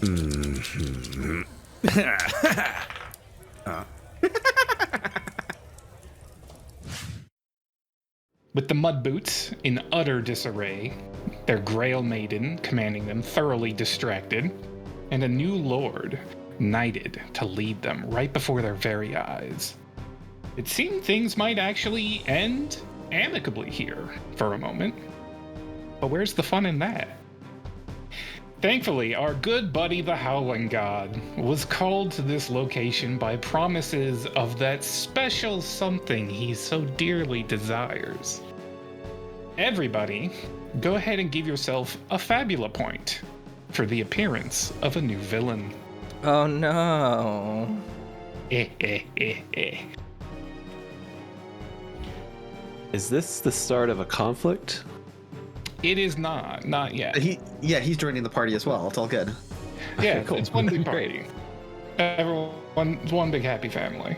Mm-hmm. With the mud boots in utter disarray, their Grail maiden commanding them thoroughly distracted, and a new lord knighted to lead them right before their very eyes. It seemed things might actually end amicably here for a moment. But where's the fun in that? Thankfully, our good buddy the Howling God was called to this location by promises of that special something he so dearly desires. Everybody, go ahead and give yourself a Fabula point for the appearance of a new villain. Oh no. Is this the start of a conflict? It is not yet. He's joining the party as well. It's all good. Yeah, Cool. it's one big party. Everyone's one big happy family.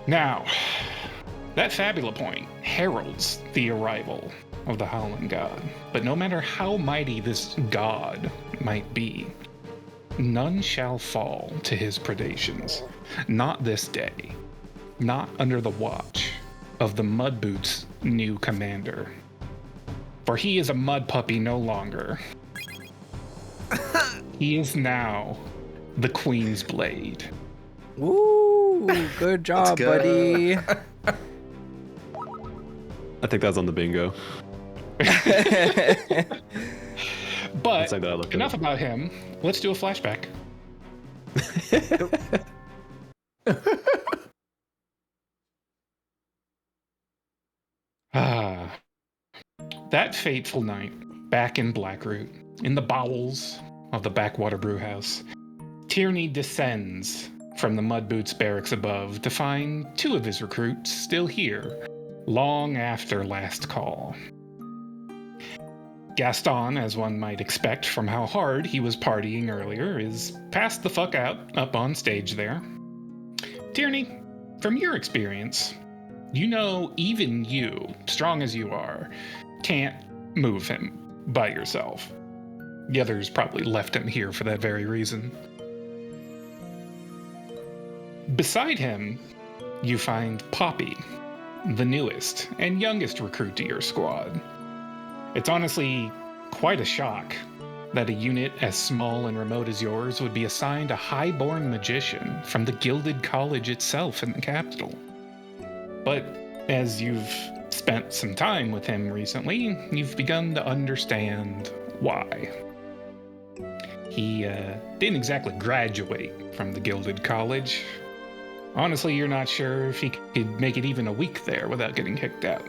Now, that Fabula point heralds the arrival of the Howling God. But no matter how mighty this god might be, none shall fall to his predations. Not this day. Not under the watch of the Mudboot's new commander. For he is a mud puppy no longer. He is now the Queen's Blade. Woo! Good job, buddy. I think that's on the bingo. But like that, enough about him. Let's do a flashback. That fateful night, back in Blackroot, in the bowels of the Backwater Brewhouse, Tierney descends from the Mudboots barracks above to find two of his recruits still here, long after last call. Gaston, as one might expect from how hard he was partying earlier, is passed the fuck out up on stage there. Tierney, from your experience, you know even you, strong as you are, can't move him by yourself. The others probably left him here for that very reason. Beside him, you find Poppy, the newest and youngest recruit to your squad. It's honestly quite a shock that a unit as small and remote as yours would be assigned a high-born magician from the Gilded College itself in the capital. But as you've spent some time with him recently, you've begun to understand why. He didn't exactly graduate from the Gilded College. Honestly, you're not sure if he could make it even a week there without getting kicked out.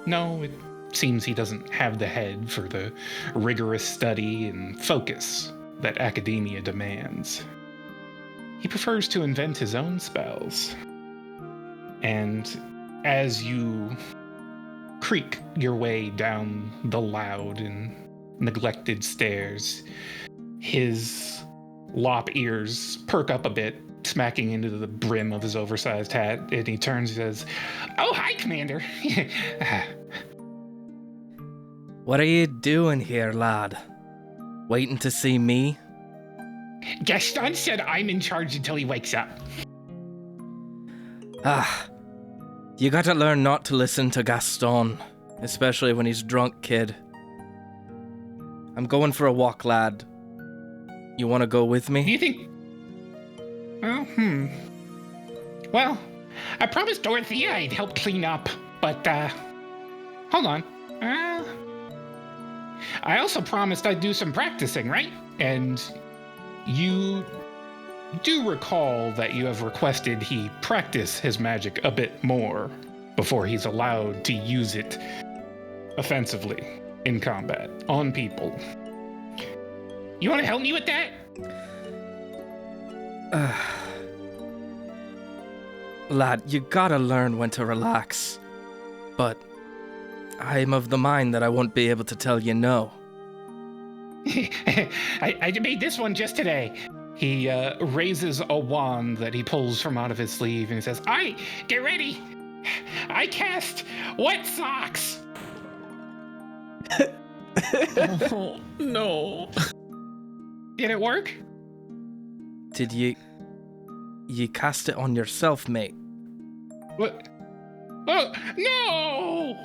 No, it seems he doesn't have the head for the rigorous study and focus that academia demands. He prefers to invent his own spells. And as you creak your way down the loud and neglected stairs, his lop ears perk up a bit, smacking into the brim of his oversized hat, and he turns and says, "Oh, hi, Commander." What are you doing here, lad? Waiting to see me? Gaston said I'm in charge until he wakes up. You gotta learn not to listen to Gaston, especially when he's drunk, kid. I'm going for a walk, lad. You wanna go with Do me? you think... Well, I promised Dorothea I'd help clean up, but, hold on. I also promised I'd do some practicing, right? And you do recall that you have requested he practice his magic a bit more before he's allowed to use it offensively in combat on people. You want to help me with that? Lad, you gotta learn when to relax. But I'm of the mind that I won't be able to tell you no. I made this one just today. He raises a wand that he pulls from out of his sleeve and he says, "All right, get ready. I cast Wet Socks." Oh, no. Did it work? Did you cast it on yourself, mate? What? Oh, no!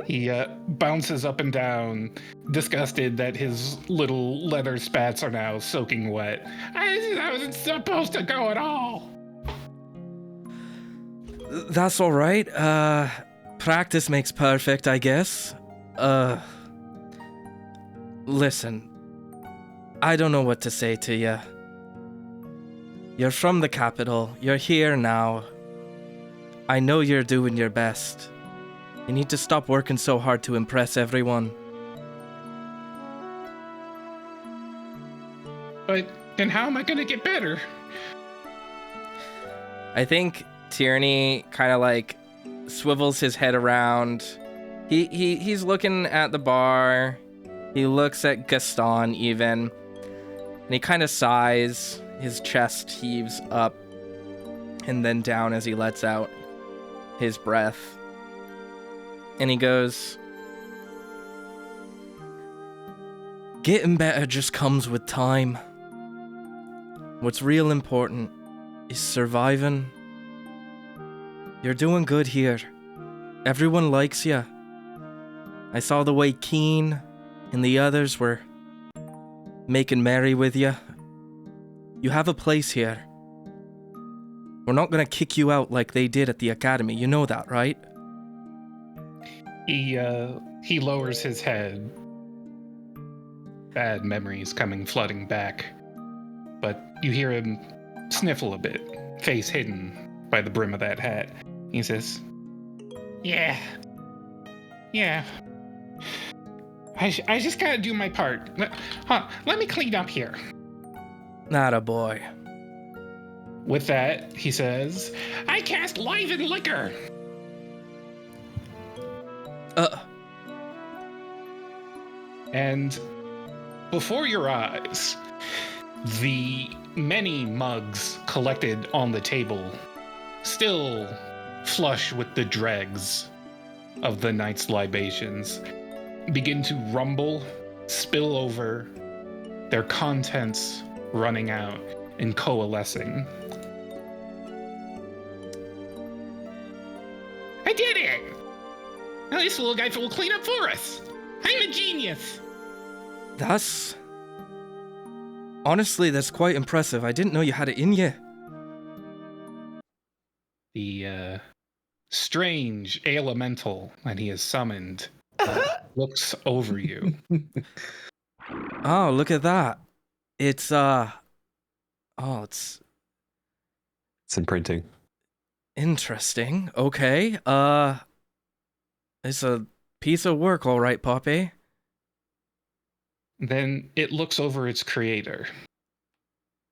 He bounces up and down, disgusted that his little leather spats are now soaking wet. I wasn't supposed to go at all. That's all right. Practice makes perfect, I guess. Listen. I don't know what to say to you. You're from the capital. You're here now. I know you're doing your best. You need to stop working so hard to impress everyone. But then how am I gonna get better? I think Tierney kind of like swivels his head around. He's looking at the bar. He looks at Gaston even. And he kind of sighs. His chest heaves up and then down as he lets out his breath. And he goes, getting better just comes with time. What's real important is surviving. You're doing good here. Everyone likes you. I saw the way Keen and the others were making merry with you. You have a place here. We're not gonna kick you out like they did at the academy. You know that, right? He lowers his head. Bad memories coming flooding back. But you hear him sniffle a bit, face hidden by the brim of that hat. He says, Yeah. I just gotta do my part. Let me clean up here. Not a boy. With that, he says, I cast Liven Liquor. And before your eyes, the many mugs collected on the table, still flush with the dregs of the night's libations, begin to rumble, spill over, their contents running out and coalescing. I did it! Now this little guy will clean up for us. I'm a genius. Honestly, that's quite impressive. I didn't know you had it in you. The strange elemental that he has summoned looks over you. Oh, look at that. It's imprinting. Interesting. Okay. It's a piece of work, all right, Poppy. Then it looks over its creator,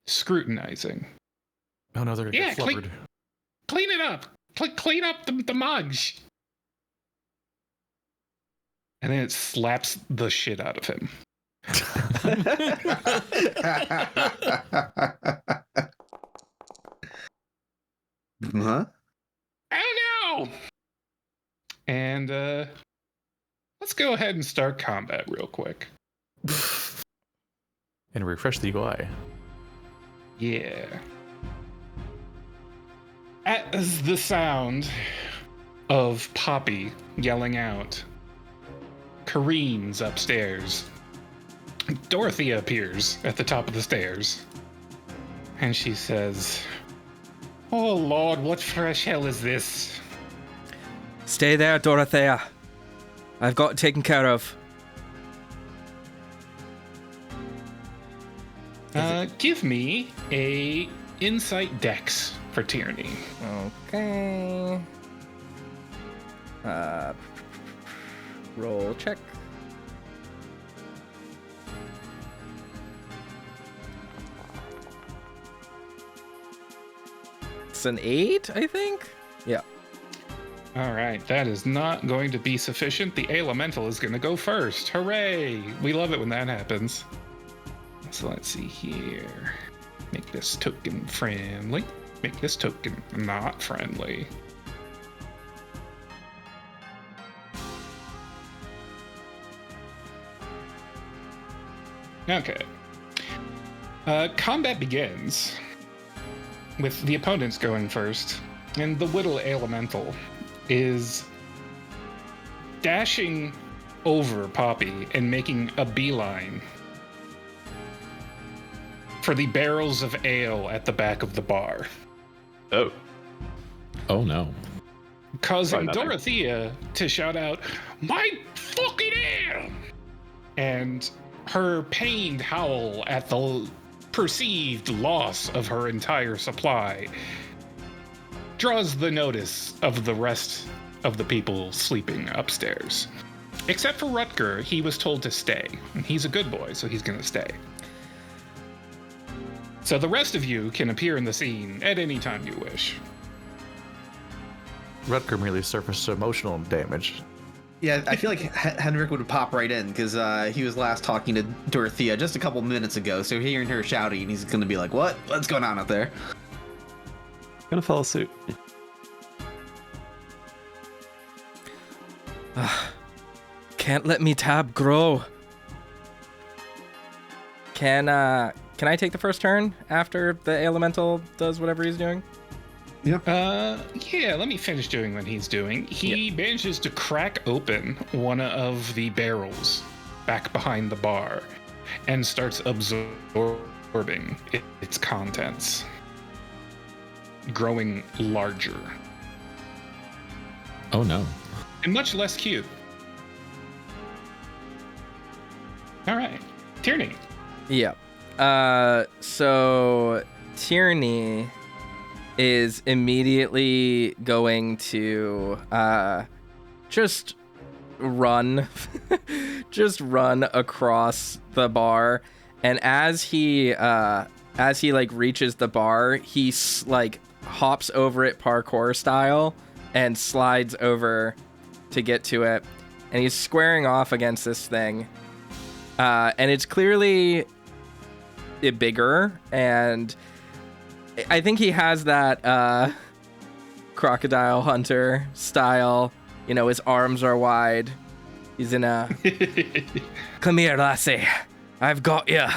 scrutinizing. Oh no, they're gonna get flubbered. Clean it up. Clean up the mugs. And then it slaps the shit out of him. Huh? Oh no! And let's go ahead and start combat real quick. And refresh the UI. Yeah. As the sound of Poppy yelling out careens upstairs, Dorothea appears at the top of the stairs. And she says, Oh Lord, what fresh hell is this? Stay there, Dorothea. I've got it taken care of. Give me a insight dex for Tierney. Okay. Roll check. It's an 8, I think? Yeah. All right, that is not going to be sufficient. The elemental is going to go first. Hooray! We love it when that happens. So let's see here. Make this token friendly. Make this token not friendly. Okay. Combat begins with the opponents going first, and the Whittle Elemental is dashing over Poppy and making a beeline for the barrels of ale at the back of the bar. Oh. Oh no. Causing Probably not Dorothea to shout out, "My fucking ale!" And her pained howl at the perceived loss of her entire supply draws the notice of the rest of the people sleeping upstairs. Except for Rutger, he was told to stay. And he's a good boy, so he's gonna stay. So the rest of you can appear in the scene at any time you wish. Rutger merely surfaced emotional damage. Yeah, I feel like Henrik would pop right in because he was last talking to Dorothea just a couple minutes ago. So hearing her shouting, he's gonna be like, "What? What's going on out there?" Gonna follow suit. Can't let me tab grow. Can I take the first turn after the elemental does whatever he's doing? Yeah, let me finish doing what he's doing. He manages to crack open one of the barrels back behind the bar and starts absorbing its contents, growing larger. Oh no. And much less cute. All right, Tierney. Yeah. So Tierney is immediately going to just run across the bar, and as he like reaches the bar, he like hops over it parkour style and slides over to get to it, and he's squaring off against this thing, and it's clearly bigger, and I think he has that crocodile hunter style. You know, his arms are wide. He's in a "come here, lassie, I've got you"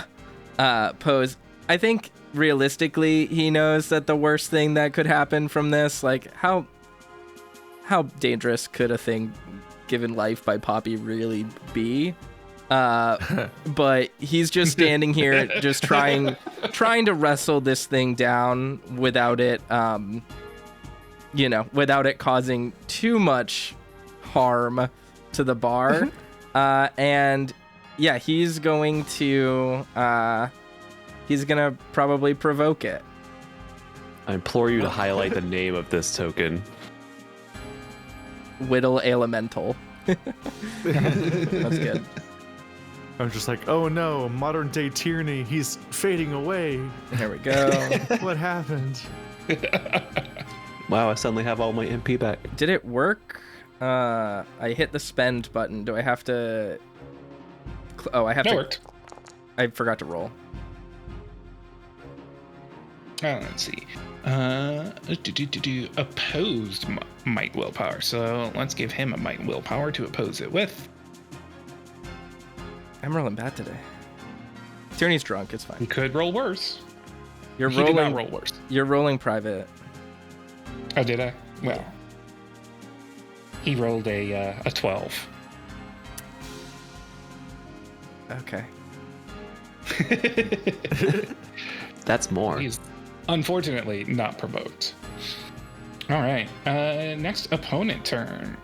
pose. I think realistically, he knows that the worst thing that could happen from this, like how dangerous could a thing given life by Poppy really be? But he's just standing here, just trying to wrestle this thing down without it, without it causing too much harm to the bar. And yeah, he's gonna probably provoke it. I implore you to highlight the name of this token. Whittle Elemental. That's good. I'm just like, oh no, modern day Tierney, he's fading away. There we go. What happened? Wow, I suddenly have all my MP back. Did it work? I hit the spend button. Do I have to... I have to... Worked. I forgot to roll. Let's see. Opposed might willpower. So let's give him a might willpower to oppose it with. I'm rolling bad today. Tierney's drunk. It's fine. He could roll worse. You're He rolling. did not roll worse. You're rolling private. Oh, did I? Well, he rolled a 12. Okay. That's more. He's unfortunately not provoked. All right. Next opponent turn.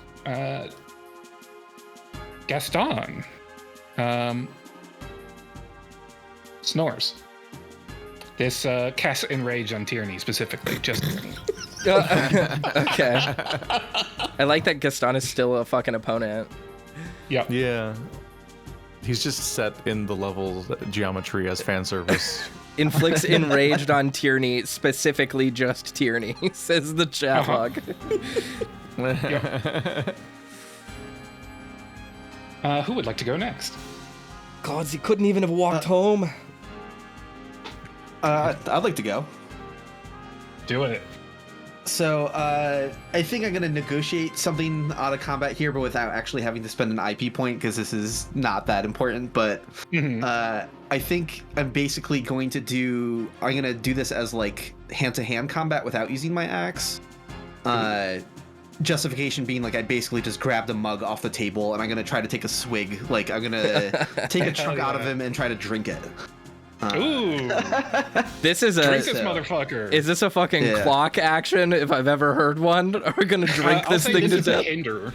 Gaston. Snores. This casts Enrage on Tierney specifically. Just Okay. I like that Gaston is still a fucking opponent. Yep. Yeah. He's just set in the level geometry as fan service. Inflicts enraged on Tierney, specifically just Tierney, says the chat log. Who would like to go next? Gods, he couldn't even have walked home. I'd like to go. Do it. So I think I'm gonna negotiate something out of combat here, but without actually having to spend an IP point because this is not that important. But I think I'm basically going to do. I'm gonna do this as like hand-to-hand combat without using my axe. Justification being like I basically just grabbed a mug off the table and I'm gonna try to take a swig. Like I'm gonna take a chunk out of him and try to drink it. Ooh! This is a Drink this motherfucker. Is this a fucking clock action if I've ever heard one? Are we gonna drink this thing to death? Hinder.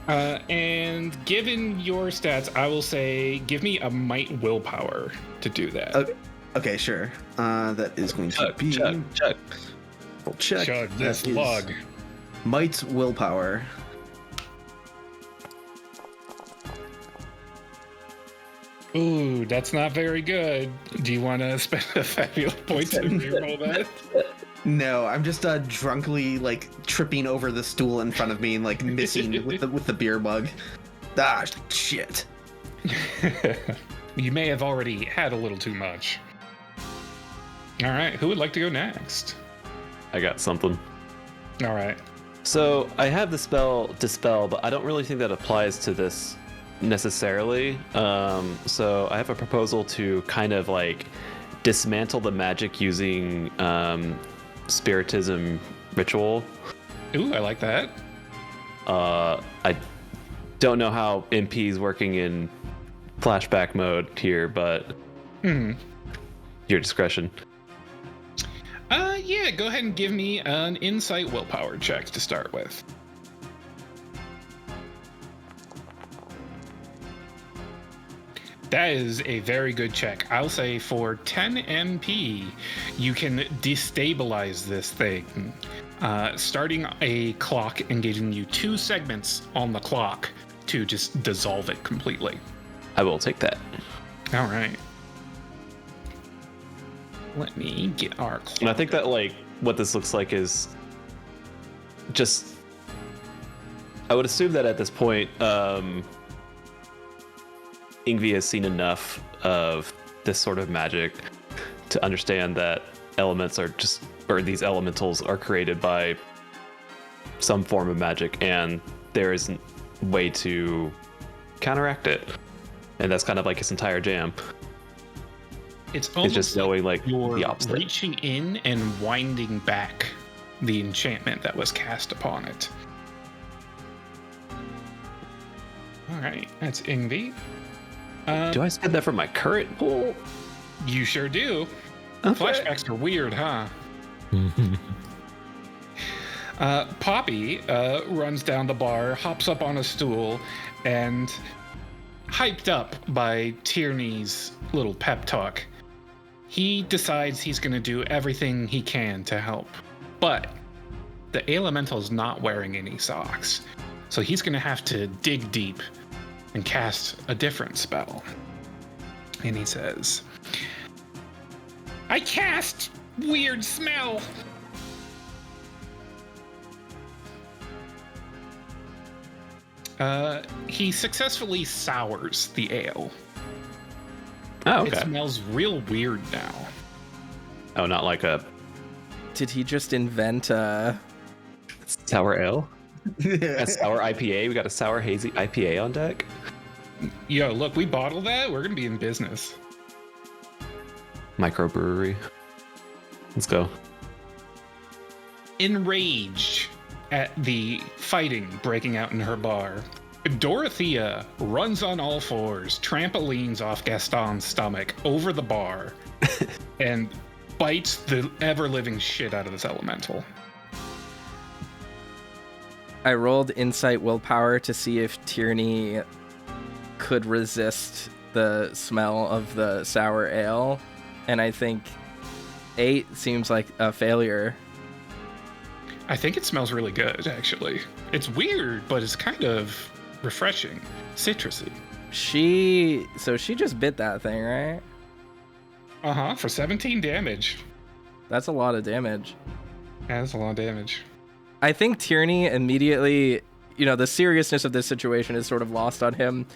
And given your stats, I will say give me a might willpower to do that. Okay, sure. That is going to be Chug. We'll check. Chug this That is log. Might willpower. Ooh, that's not very good. Do you want to spend a fabulous point to reroll that? No, I'm just drunkenly like tripping over the stool in front of me and like missing with the beer mug. Ah, shit. You may have already had a little too much. All right, who would like to go next? I got something. All right. So I have the spell Dispel, but I don't really think that applies to this necessarily. So I have a proposal to kind of like dismantle the magic using Spiritism Ritual. Ooh, I like that. I don't know how MP is working in flashback mode here, but your discretion. Yeah, go ahead and give me an insight willpower check to start with. That is a very good check. I'll say for 10 MP, you can destabilize this thing, starting a clock and giving you 2 segments on the clock to just dissolve it completely. I will take that. All right. Let me get our clock. And I think that like what this looks like is just, I would assume that at this point, Ingvi has seen enough of this sort of magic to understand that elements are just, or these elementals are created by some form of magic, and there isn't a way to counteract it. And that's kind of like his entire jam. It's almost just knowing like you're the opposite. reaching in and winding back the enchantment that was cast upon it. All right, that's Ingvi. Do I spend that for my current pool? You sure do. Okay. Flashbacks are weird, huh? Poppy runs down the bar, hops up on a stool, and hyped up by Tierney's little pep talk, he decides he's going to do everything he can to help. But the elemental's not wearing any socks, so he's going to have to dig deep and cast a different spell. And he says, I cast Weird Smell. He successfully sours the ale. Oh, okay. It smells real weird now. Oh, not like a Did he just invent sour ale? A sour IPA? We got a sour hazy IPA on deck? Yo, look, we bottle that, we're gonna be in business. Microbrewery. Let's go. Enraged at the fighting breaking out in her bar, Dorothea runs on all fours, trampolines off Gaston's stomach over the bar, and bites the ever-living shit out of this elemental. I rolled insight willpower to see if Tierney could resist the smell of the sour ale, and I think 8 seems like a failure. I think it smells really good, actually. It's weird, but it's kind of refreshing. Citrusy. She just bit that thing, right? Uh-huh, for 17 damage. That's a lot of damage. Yeah, that's a lot of damage. I think Tierney immediately, the seriousness of this situation is sort of lost on him.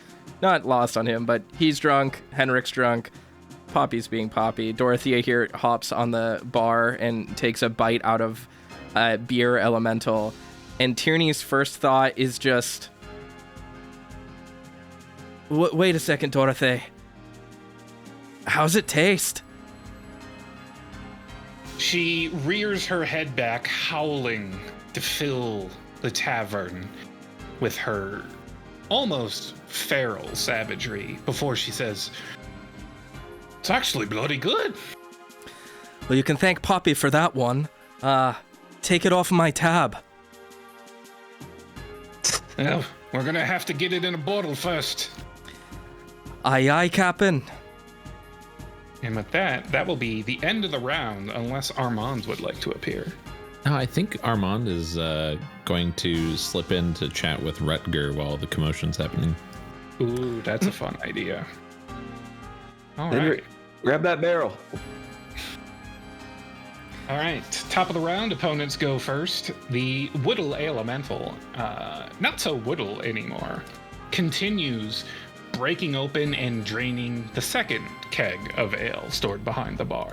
Not lost on him, but he's drunk, Henrik's drunk. Poppy's being Poppy. Dorothea here hops on the bar and takes a bite out of beer elemental. And Tierney's first thought is just, wait a second, Dorothy. How's it taste? She rears her head back, howling to fill the tavern with her almost feral savagery before she says, "It's actually bloody good." Well, you can thank Poppy for that one. Take it off my tab. Well, we're gonna have to get it in a bottle first. Aye, aye, Captain. And with that, that will be the end of the round, unless Armand would like to appear. I think Armand is going to slip in to chat with Rutger while the commotion's happening. Ooh, that's a fun idea. All Henrik, right. grab that barrel. All right, top of the round, opponents go first. The Whittle Elemental, not so Whittle anymore, continues breaking open and draining the second keg of ale stored behind the bar.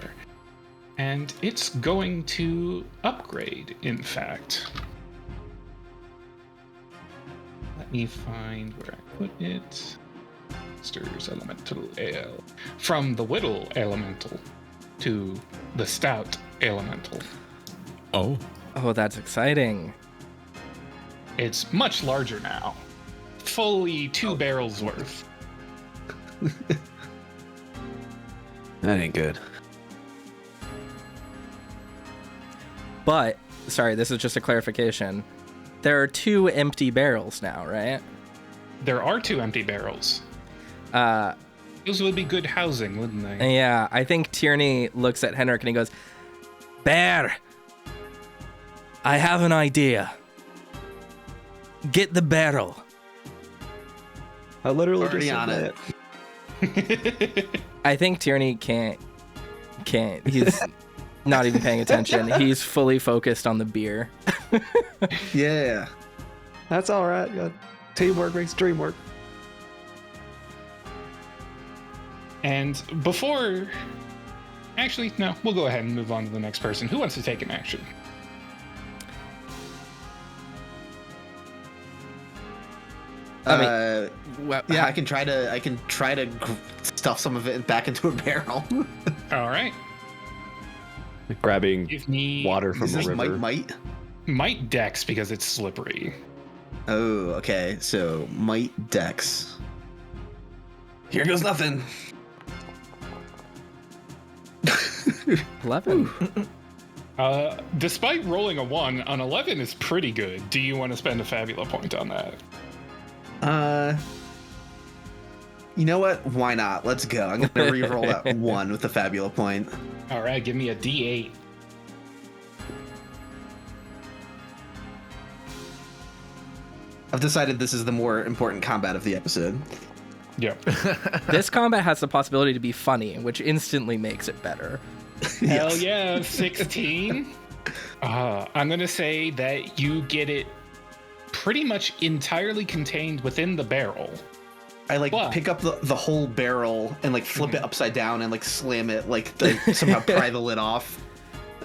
And it's going to upgrade, in fact. Let me find where I put it. Monsters Elemental Ale. From the Whittle Elemental to the Stout Elemental. Oh. Oh, that's exciting. It's much larger now. Fully 2 barrels worth. That ain't good. But, sorry, this is just a clarification. There are 2 empty barrels now, right? There are 2 empty barrels. Those would be good housing, wouldn't they? Yeah, I think Tierney looks at Henrik and he goes, Bear, I have an idea. Get the barrel. I literally Already just on said it. that. I think Tierney can't. He's not even paying attention. He's fully focused on the beer. Yeah. That's all right. Teamwork makes the dream work. And before... Actually, no, we'll go ahead and move on to the next person. Who wants to take an action? Yeah, I can try to stuff some of it back into a barrel. All right. Grabbing Give me water from Is the this river. might dex because it's slippery. Oh, okay. So might dex. Here goes nothing. 11. Despite rolling a 1, an 11 is pretty good. Do you want to spend a Fabula point on that? You know what? Why not? Let's go. I'm gonna re-roll that 1 with the Fabula point. All right, give me a D8. I've decided this is the more important combat of the episode. Yep. This combat has the possibility to be funny, which instantly makes it better. Hell Yes. yeah, 16. I'm going to say that you get it pretty much entirely contained within the barrel. I like What? pick up the whole barrel and like flip it upside down and like slam it, like somehow pry the lid off.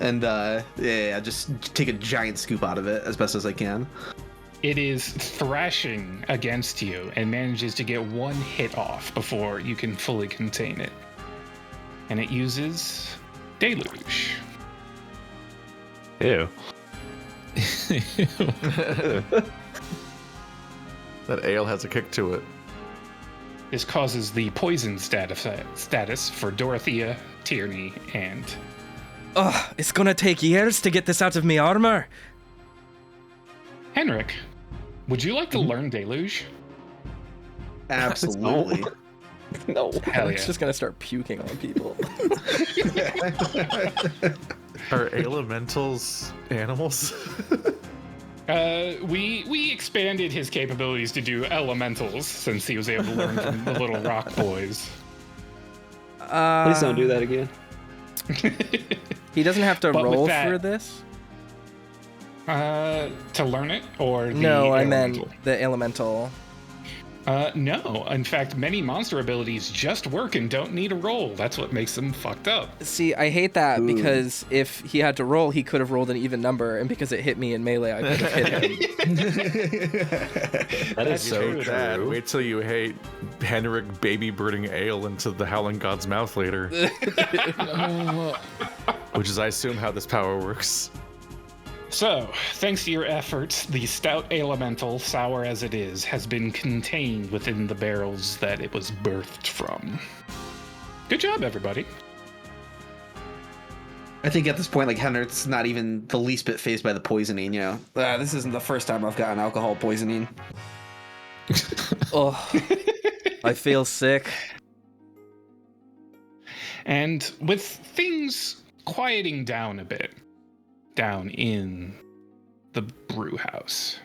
And yeah, just take a giant scoop out of it as best as I can. It is thrashing against you and manages to get 1 hit off before you can fully contain it. And it uses Deluge. Ew. That ale has a kick to it. This causes the poison status for Dorothea, Tierney, and... Ugh, it's gonna take years to get this out of me armor. Henrik. Would you like to learn Deluge? Absolutely. No. Hell It's yeah. just gonna start puking on people. Are elementals animals? We expanded his capabilities to do elementals since he was able to learn from the little rock boys. Please don't do that again. He doesn't have to But with roll that- for this? To learn it, or the No, I elemental? meant the elemental. No. In fact, many monster abilities just work and don't need a roll. That's what makes them fucked up. See, I hate that because if he had to roll, he could have rolled an even number, and because it hit me in melee, I could have hit him. That is so Hate that. true. Wait till you hate Henrik baby birding ale into the Howling God's mouth later. Which is, I assume, how this power works. So, thanks to your efforts, the stout elemental, sour as it is, has been contained within the barrels that it was birthed from. Good job, everybody. I think at this point, like, Henrik's not even the least bit phased by the poisoning, you know? This isn't the first time I've gotten alcohol poisoning. Oh, I feel sick. And with things quieting down a bit, down in the brew house,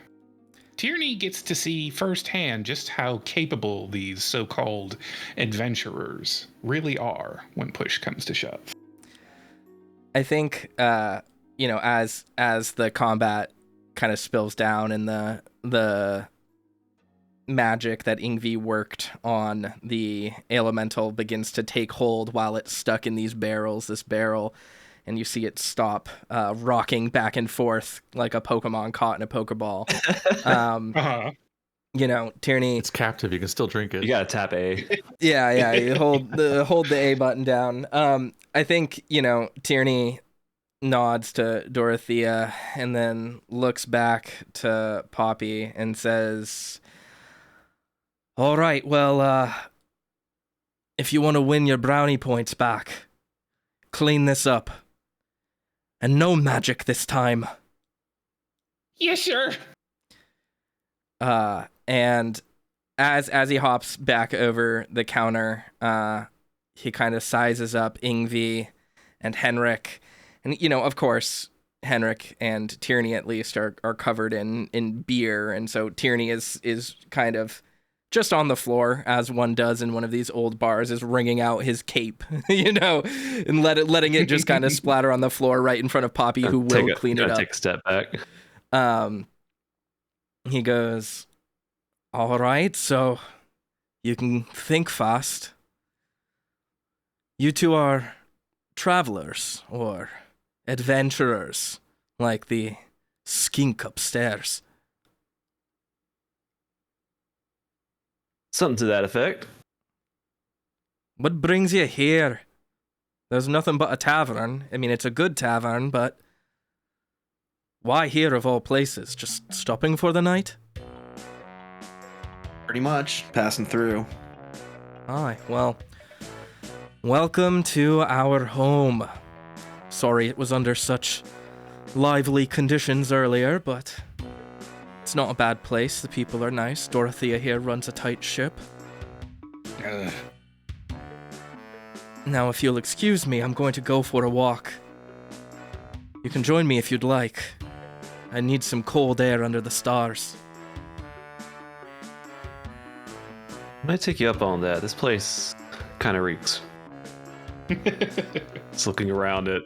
Tierney gets to see firsthand just how capable these so-called adventurers really are when push comes to shove. I think, you know, as the combat kind of spills down and the magic that Ingvi worked on the elemental begins to take hold while it's stuck in these barrels, this barrel, and you see it stop rocking back and forth like a Pokemon caught in a Pokeball. You know, Tierney... It's captive. You can still drink it. You gotta tap A. Yeah, you hold the A button down. I think, you know, Tierney nods to Dorothea and then looks back to Poppy and says, "All right, well, if you want to win your brownie points back, clean this up. And no magic this time." Yes, sir. And as he hops back over the counter, he kind of sizes up Ingvi and Henrik. And, you know, of course, Henrik and Tierney at least are covered in beer. And so Tierney is kind of just on the floor, as one does in one of these old bars, is wringing out his cape, you know, and letting it just kind of splatter on the floor right in front of Poppy, who will clean it up. Take a step back. He goes, "All right, so you can think fast. You two are travelers or adventurers, like the skink upstairs." Something to that effect. "What brings you here? There's nothing but a tavern. I mean, it's a good tavern, but why here of all places? Just stopping for the night?" Pretty much. Passing through. Aye, well, welcome to our home. Sorry it was under such lively conditions earlier, but it's not a bad place. The people are nice. Dorothea here runs a tight ship. Now, if you'll excuse me, I'm going to go for a walk. You can join me if you'd like. I need some cold air under the stars. I might take you up on that. This place kind of reeks. Just looking around it.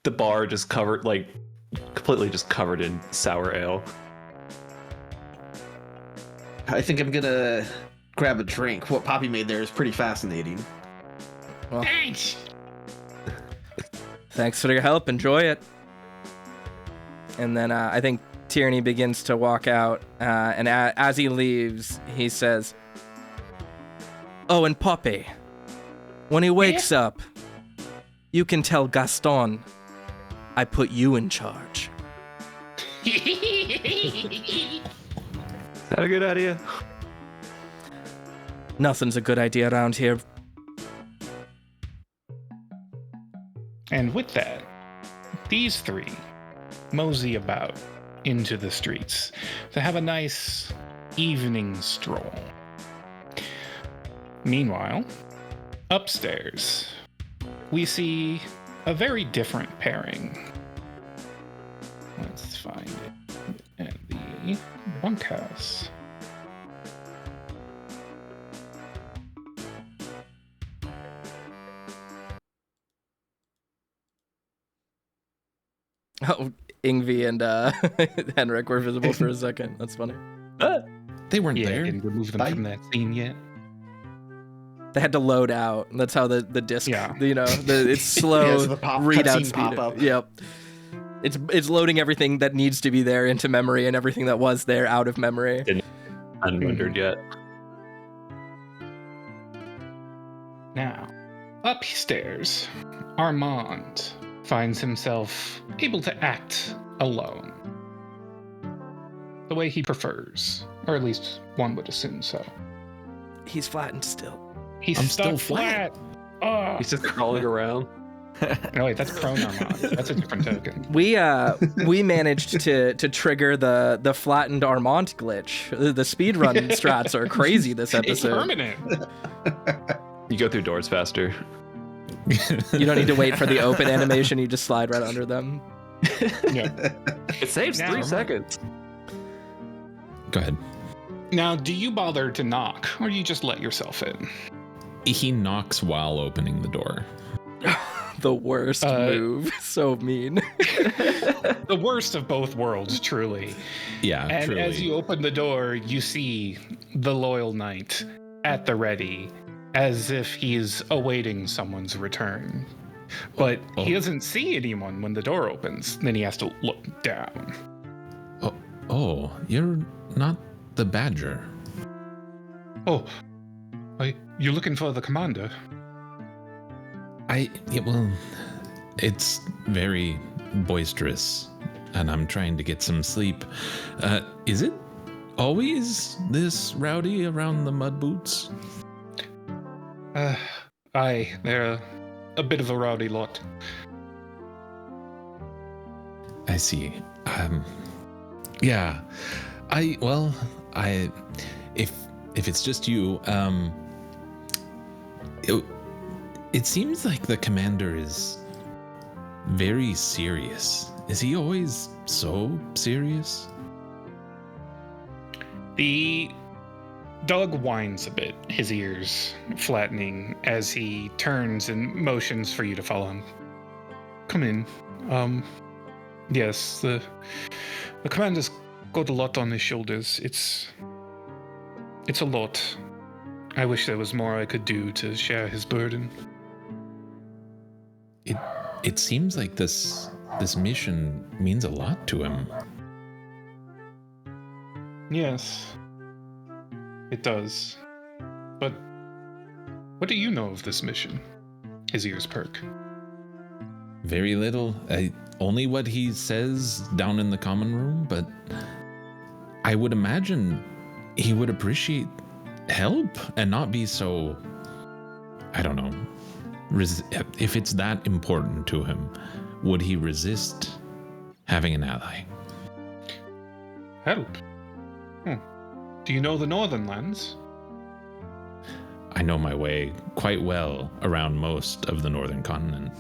The bar just covered, like, completely just covered in sour ale. I think I'm gonna grab a drink. What Poppy made there is pretty fascinating. Well, Thanks. thanks for your help. Enjoy it. And then I think Tierney begins to walk out, and as he leaves, he says, "Oh, and Poppy, when he wakes up, you can tell Gaston I put you in charge." Is that a good idea? Nothing's a good idea around here. And with that, these three mosey about into the streets to have a nice evening stroll. Meanwhile, upstairs, we see a very different pairing. Let's find it at the bunkhouse. Oh, Ingvi and Henrik were visible for a second. That's funny. They weren't Yeah, there. and remove them from that scene yet. They had to load out. That's how the disc, Yeah. It's slow Yeah, so the readout cutscene speed. pop up. Yep. It's loading everything that needs to be there into memory and everything that was there out of memory. Unrendered yet. Now, upstairs, Armand finds himself able to act alone. The way he prefers, or at least one would assume so. He's flattened still. He's I'm stuck still flat. Oh, He's just crawling around. no, wait, that's prone Armand. That's a different token. We managed to trigger the flattened Armand glitch. The speedrun strats are crazy this It's episode. permanent. You go through doors faster. You don't need to wait for the open animation, you just slide right under them. Yeah. It saves Now- 3 seconds. Go ahead. Now, do you bother to knock, or do you just let yourself in? He knocks while opening the door. The worst move. So mean. The worst of both worlds, truly. Yeah, And truly. as you open the door, you see the loyal knight at the ready, as if he's awaiting someone's return. But he doesn't see anyone when the door opens. Then he has to look down. Oh, you're not the Badger. Oh, you're looking for the commander? Well, it's very boisterous, and I'm trying to get some sleep. Is it always this rowdy around the mud boots? Aye, they're a bit of a rowdy lot. I see. Yeah. If it's just you, it seems like the commander is very serious. Is he always so serious? The dog whines a bit, his ears flattening as he turns and motions for you to follow him. Come in. Yes, the commander's got a lot on his shoulders. It's a lot. I wish there was more I could do to share his burden. It seems like this mission means a lot to him. Yes, it does. But what do you know of this mission? His ears perk. Very little. Only what he says down in the common room, but I would imagine he would appreciate help and not be so, I don't know, if it's that important to him, would he resist having an ally? Help? Do you know the Northern Lands? I know my way quite well around most of the northern continent.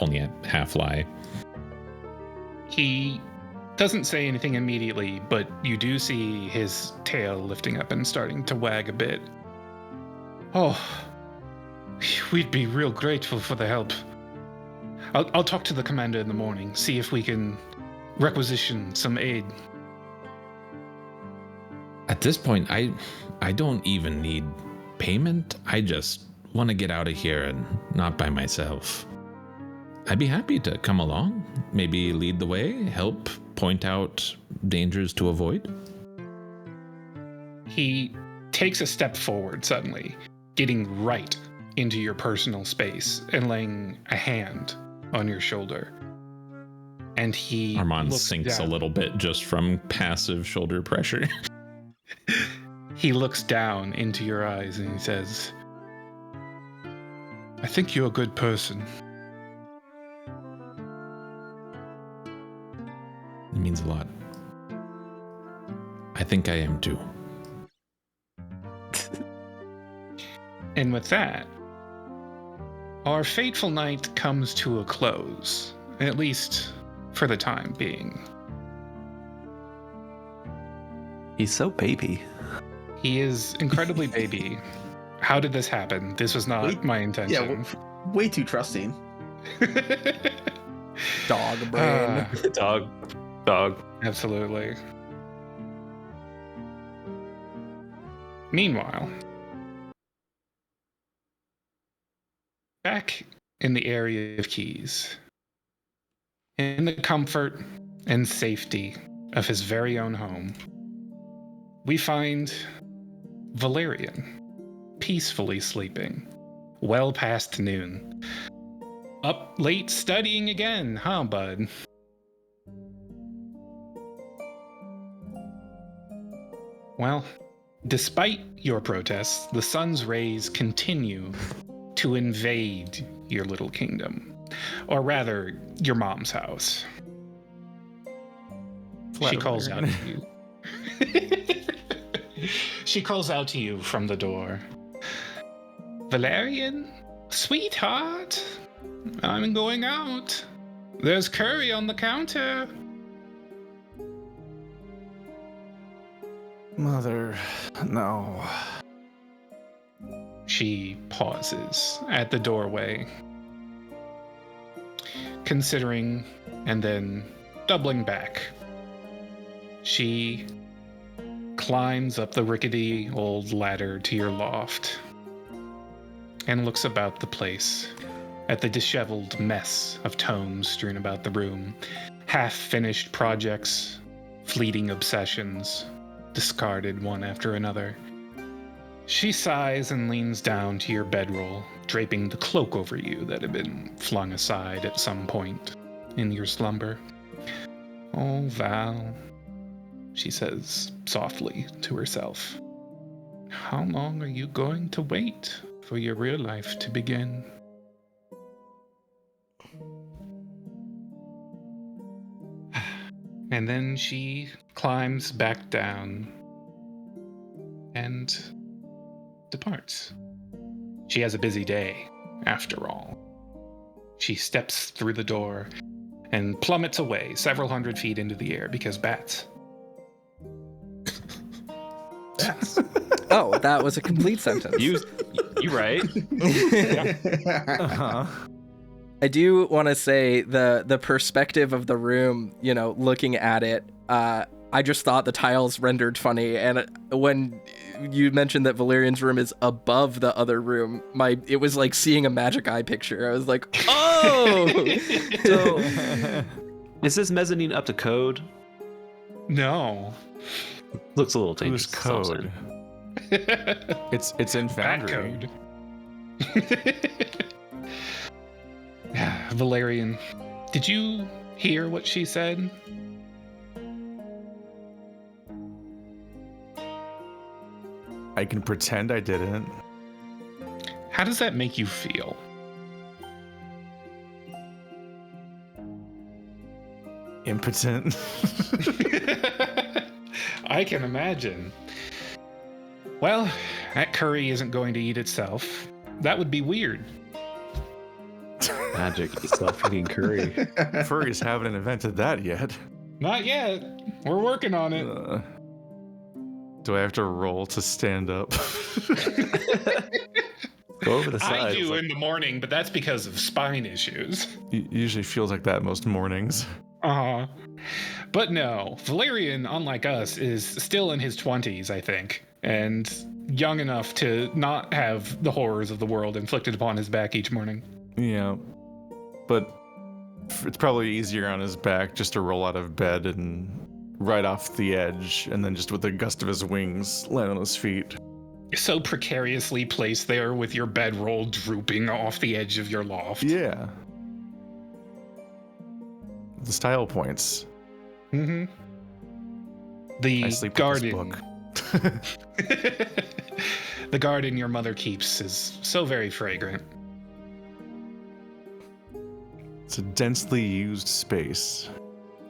Only a half lie. He doesn't say anything immediately, but you do see his tail lifting up and starting to wag a bit. Oh, we'd be real grateful for the help. I'll talk to the commander in the morning, see if we can requisition some aid. At this point, I don't even need payment. I just want to get out of here and not by myself. I'd be happy to come along, maybe lead the way, help point out dangers to avoid. He takes a step forward suddenly, getting right into your personal space and laying a hand on your shoulder. And he Armand looks sinks down. a little bit just from passive shoulder pressure. He looks down into your eyes and he says, I think you're a good person. It means a lot. I think I am too. And with that, our fateful night comes to a close, at least for the time being. He's so baby. He is incredibly baby. How did this happen? This was not my intention. Yeah, way too trusting. Dog brain. Dog. Absolutely. Meanwhile, back in the Aeria Quies, in the comfort and safety of his very own home, we find Valyrian peacefully sleeping, well past noon. Up late studying again, huh, bud? Well, despite your protests, the sun's rays continue to invade your little kingdom. Or rather, your mom's house. She calls out to you. She calls out to you from the door. Valyrian, sweetheart, I'm going out. There's curry on the counter. Mother, no. She pauses at the doorway, considering and then doubling back. She climbs up the rickety old ladder to your loft and looks about the place at the disheveled mess of tomes strewn about the room, half-finished projects, fleeting obsessions, discarded one after another. She sighs and leans down to your bedroll, draping the cloak over you that had been flung aside at some point in your slumber. Oh, Val, she says softly to herself. How long are you going to wait for your real life to begin? And then she climbs back down and departs. She has a busy day, after all. She steps through the door and plummets away several hundred feet into the air because bats. Yes. Oh, that was a complete sentence. You right. Uh-huh. I do want to say the perspective of the room, you know, looking at it, I just thought the tiles rendered funny, and when you mentioned that Valyrian's room is above the other room, it was like seeing a magic eye picture. I was like, oh! So, is this mezzanine up to code? No. Looks a little Who's dangerous. code? It's in Bat Foundry. code. Valyrian, did you hear what she said? I can pretend I didn't. How does that make you feel? Impotent. I can imagine. Well, that curry isn't going to eat itself. That would be weird. Magic, self-eating curry. Furries haven't invented that yet. Not yet. We're working on it. Do I have to roll to stand up? Go over the side. I do in the morning, but that's because of spine issues. Usually feels like that most mornings. Uh-huh. But no, Valyrian, unlike us, is still in his 20s, I think, and young enough to not have the horrors of the world inflicted upon his back each morning. Yeah. But it's probably easier on his back just to roll out of bed and right off the edge, and then just with a gust of his wings land on his feet. So precariously placed there with your bedroll drooping off the edge of your loft. Yeah. The style points. Mm-hmm. I The sleep garden. with this book. The garden your mother keeps is so very fragrant. It's a densely used space.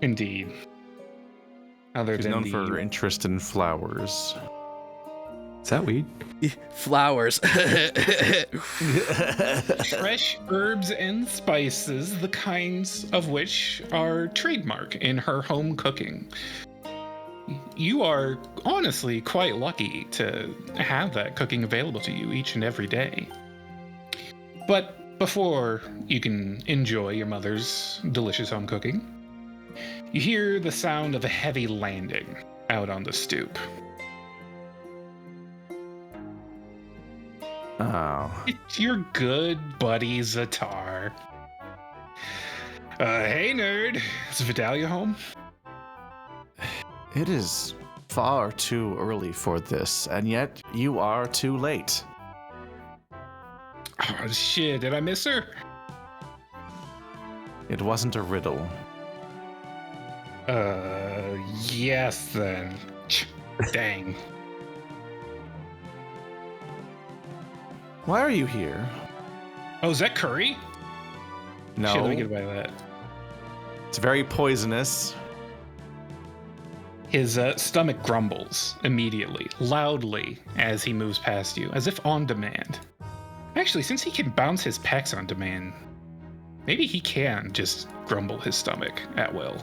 Indeed. Other She's than known the for her interest in flowers. Is that weed? Flowers. fresh herbs and spices, the kinds of which are trademark in her home cooking. You are honestly quite lucky to have that cooking available to you each and every day. But before you can enjoy your mother's delicious home cooking, you hear the sound of a heavy landing out on the stoop. Oh. It's your good buddy Zatar. Hey, nerd. Is Vidalia home? It is far too early for this, and yet you are too late. Oh, shit. Did I miss her? It wasn't a riddle. Yes, then. Dang. Why are you here? Oh, is that curry? No. Shit, let me get by that. It's very poisonous. His stomach grumbles immediately, loudly, as he moves past you, as if on demand. Actually, since he can bounce his pecs on demand, maybe he can just grumble his stomach at will.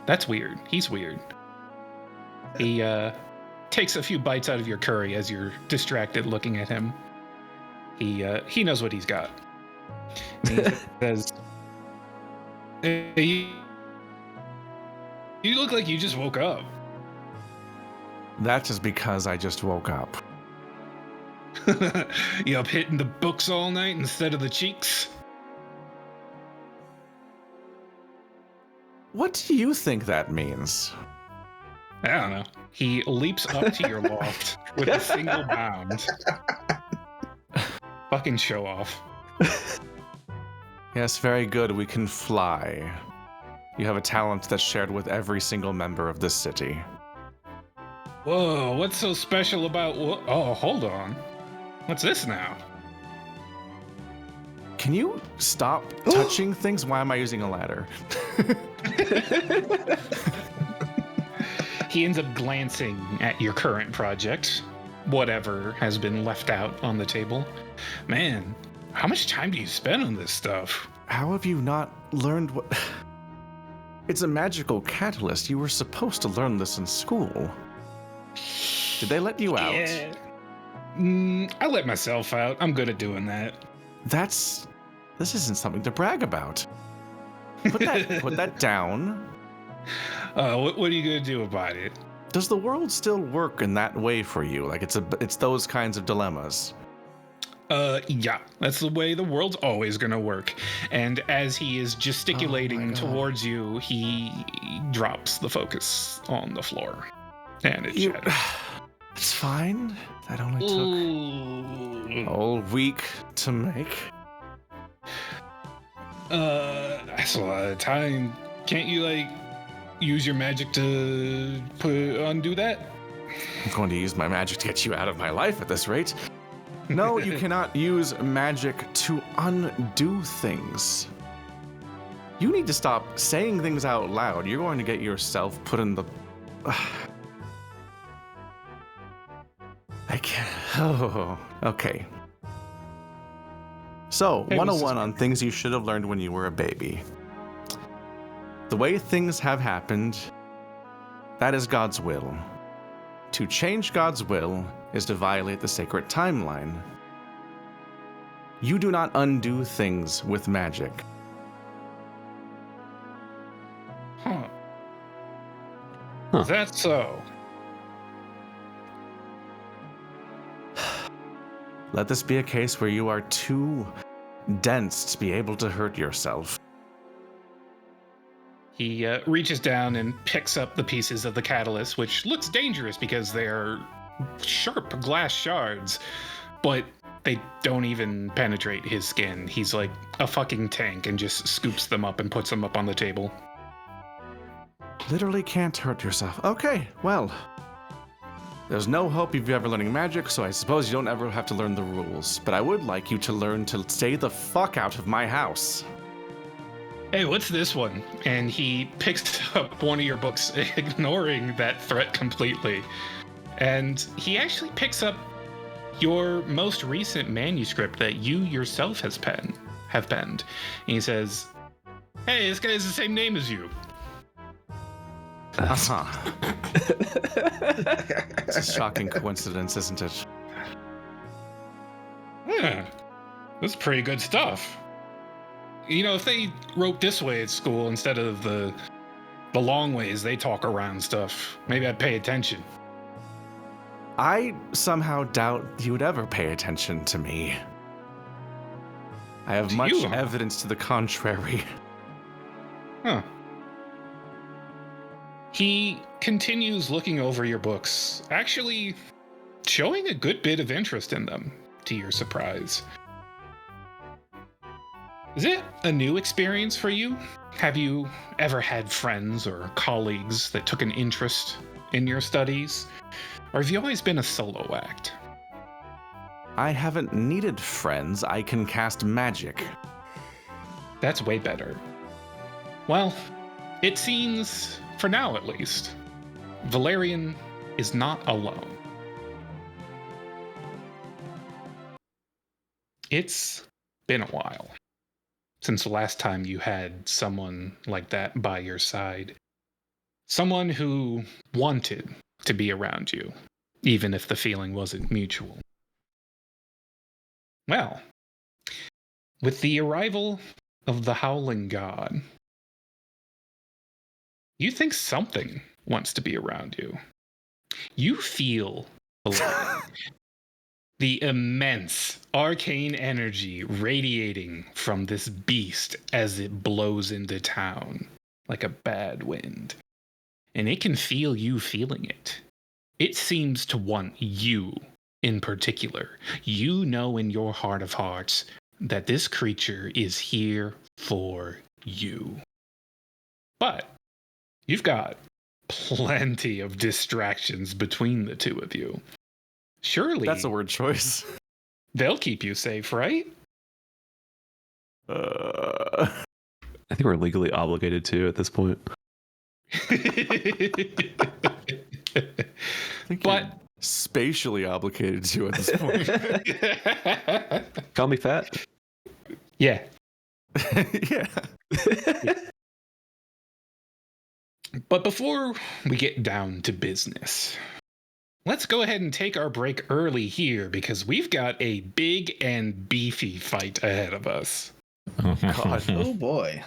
That's weird. He's weird. He takes a few bites out of your curry as you're distracted looking at him. He knows what he's got. And he says, "Hey, you look like you just woke up." That is because I just woke up. You up hitting the books all night instead of the cheeks? What do you think that means? I don't know. He leaps up to your loft with a single bound. Fucking show off. Yes, very good. We can fly. You have a talent that's shared with every single member of this city. Whoa, what's so special about... Oh, hold on. What's this now? Can you stop touching things? Why am I using a ladder? He ends up glancing at your current project, whatever has been left out on the table. Man, how much time do you spend on this stuff? How have you not learned what... It's a magical catalyst. You were supposed to learn this in school. Did they let you out? Yeah. I let myself out. I'm good at doing that. This isn't something to brag about. Put that down. What are you gonna do about it? Does the world still work in that way for you? Like it's those kinds of dilemmas. Yeah, that's the way the world's always gonna work. And as he is gesticulating towards you, he drops the focus on the floor. And it shatters. It's fine. That only took a whole week to make. That's a lot of time. Can't you, use your magic to undo that? I'm going to use my magic to get you out of my life at this rate. No, you cannot use magic to undo things. You need to stop saying things out loud. You're going to get yourself put in the... I can't... Oh, okay. So, Hey, 101 on things you should have learned when you were a baby. The way things have happened, that is God's will. To change God's will is to violate the sacred timeline. You do not undo things with magic. Huh. Huh. Is that so? Let this be a case where you are too dense to be able to hurt yourself. He reaches down and picks up the pieces of the catalyst, which looks dangerous because they're sharp glass shards, but they don't even penetrate his skin. He's like a fucking tank and just scoops them up and puts them up on the table. Literally can't hurt yourself. Okay, well. There's no hope of you ever learning magic, so I suppose you don't ever have to learn the rules. But I would like you to learn to stay the fuck out of my house. Hey, what's this one? And he picks up one of your books, ignoring that threat completely. And he actually picks up your most recent manuscript that you yourself have penned. And he says, "Hey, this guy has the same name as you." Uh-huh. It's a shocking coincidence, isn't it? Yeah, that's pretty good stuff. You know, if they wrote this way at school instead of the long ways they talk around stuff, maybe I'd pay attention. I somehow doubt you would ever pay attention to me. I have much evidence to the contrary. Huh. He continues looking over your books, actually showing a good bit of interest in them, to your surprise. Is it a new experience for you? Have you ever had friends or colleagues that took an interest in your studies? Or have you always been a solo act? I haven't needed friends. I can cast magic. That's way better. Well, it seems, for now at least, Valyrian is not alone. It's been a while since the last time you had someone like that by your side. Someone who wanted to be around you, even if the feeling wasn't mutual. Well, with the arrival of the Howling God, you think something wants to be around you. You feel the immense arcane energy radiating from this beast as it blows into town like a bad wind. And it can feel you feeling it. It seems to want you in particular. You know in your heart of hearts that this creature is here for you. But you've got plenty of distractions between the two of you. Surely That's a word choice. They'll keep you safe, right? I think we're legally obligated to at this point. But spatially obligated to at this point. Call me fat. Yeah. Yeah. But before we get down to business, let's go ahead and take our break early here because we've got a big and beefy fight ahead of us. Oh boy.